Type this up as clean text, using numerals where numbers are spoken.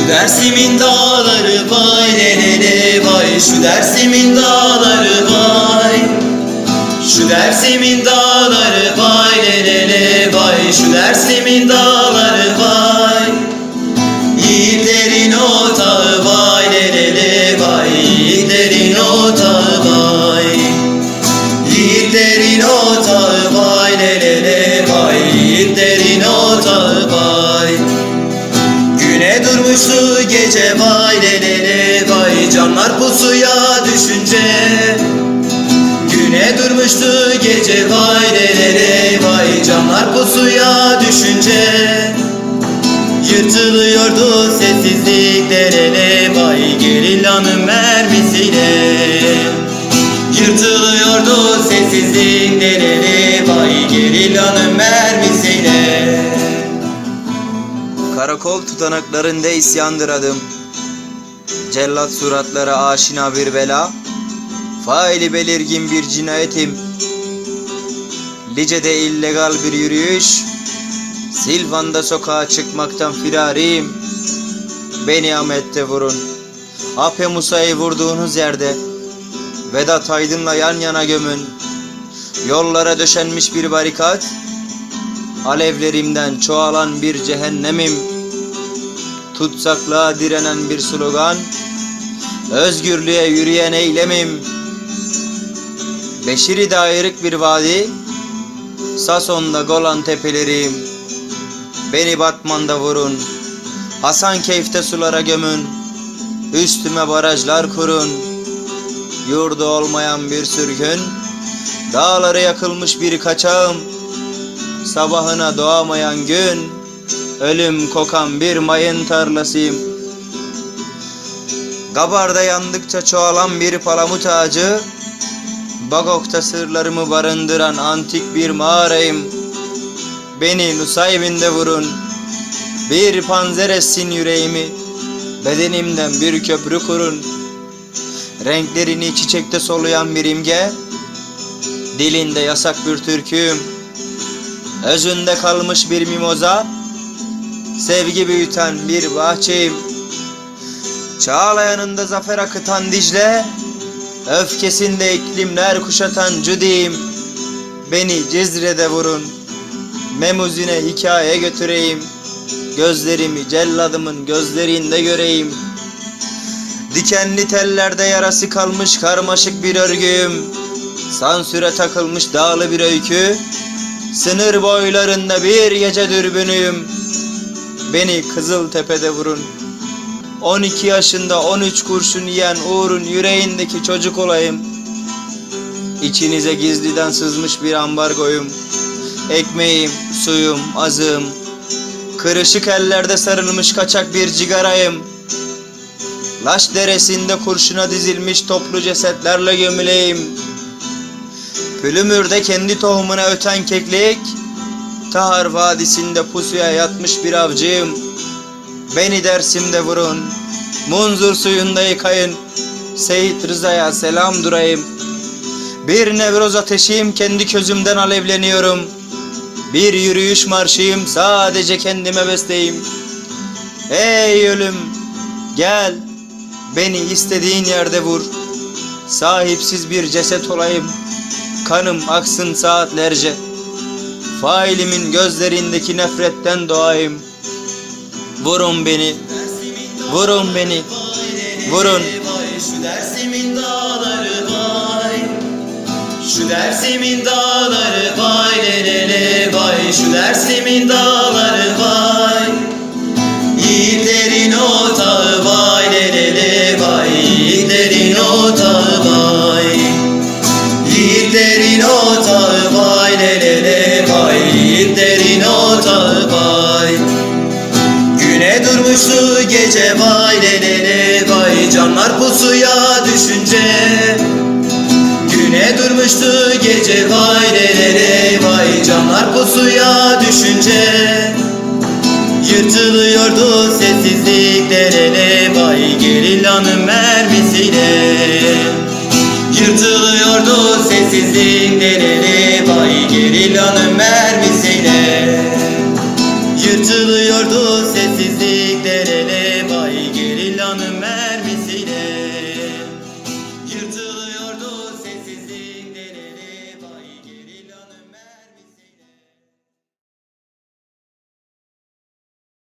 Şu Dersim'in dağları vay lelele vay, şu Dersim'in dağları vay. Şu Dersim'in dağları vay lelele vay, şu Dersim'in dağları vay. Yiğitlerin otağı vay lelele vay, yiğitlerin otağı vay. Yiğitlerin otağı vay lelele vay, yiğitlerin otağı vay. Güne durmuştu gece vay lelele vay, canlar pusuya düşünce. Güne durmuştu gece vay lelele vay, canlar pusuya düşünce. Yırtılıyordu sessizlik derele vay, gerillanın mermisiyle. Yırtılıyordu sessizlik derele vay, gerillanın mermisiyle. Karakol tutanaklarında isyandır adım. Cellat suratlara aşina bir bela, faili belirgin bir cinayetim. Lice'de illegal bir yürüyüş, Silvan'da sokağa çıkmaktan firariyim. Beni Ahmet'te vurun, Ape Musa'yı vurduğunuz yerde Vedat Aydın'la yan yana gömün. Yollara döşenmiş bir barikat, alevlerimden çoğalan bir cehennemim. Tutsaklığa direnen bir slogan, özgürlüğe yürüyen eylemim. Beşiri'de ayrık bir vadi, Sason'da Golan tepelerim. Beni Batman'da vurun, Hasankeyf'te sulara gömün. Üstüme barajlar kurun, yurdu olmayan bir sürgün. Dağları yakılmış bir kaçağım, sabahına doğamayan gün. Ölüm kokan bir mayın tarlasıyım. Gabarda yandıkça çoğalan bir palamut ağacı, Bagok'ta sırlarımı barındıran antik bir mağarayım. Beni Nusaybin'de vurun, bir panzer etsin yüreğimi. Bedenimden bir köprü kurun, renklerini çiçekte soluyan bir imge. Dilinde yasak bir türküyüm, özünde kalmış bir mimoza. Sevgi büyüten bir bahçeyim. Çağlayanında zafer akıtan Dicle, öfkesinde iklimler kuşatan Cüdiyim. Beni Cizre'de vurun, Memuzine hikaye götüreyim. Gözlerimi celladımın gözlerinde göreyim. Dikenli tellerde yarası kalmış karmaşık bir örgüyüm. Sansüre takılmış dağlı bir öykü, sınır boylarında bir gece dürbünüyüm. Beni Kızıltepe'de vurun, 12 yaşında 13 kurşun yiyen Uğur'un yüreğindeki çocuk olayım. İçinize gizliden sızmış bir ambargoyum. Ekmeğim, suyum, azığım. Kırışık ellerde sarılmış kaçak bir cigarayım. Laş deresinde kurşuna dizilmiş toplu cesetlerle gömüleyim. Pülümür'de kendi tohumuna öten keklik, Tahar Vadisi'nde pusuya yatmış bir avcıyım. Beni Dersim'de vurun, Munzur suyunda yıkayın. Seyit Rıza'ya selam durayım. Bir nevroz ateşiyim, kendi közümden alevleniyorum. Bir yürüyüş marşıyım, sadece kendime besteyim. Ey ölüm, gel, beni istediğin yerde vur. Sahipsiz bir ceset olayım, kanım aksın saatlerce. Failimin gözlerindeki nefretten doğayım. Vurun beni, vurun beni, vurun. Şu Dersim'in dağları vay, şu Dersim'in dağları vay lelele vay, şu Dersim'in dağları vay. Yiğitlerin otağı vay lelele vay, yiğitlerin otağı vay. Yiğitlerin otağı vay lelele vay, yiğitlerin otağı vay. Güne durmuştu gece vay lelele vay, canlar pusuya düşünce. Güne durmuştu gece vay lelele vay, canlar pusuya düşünce. Yırtılıyordu sessizlik derele vay, gerillanın mermisiyle. Yırtılıyordu sessizlik derele vay, gerillanın mermisiyle. Yırtılıyordu sessizlik derele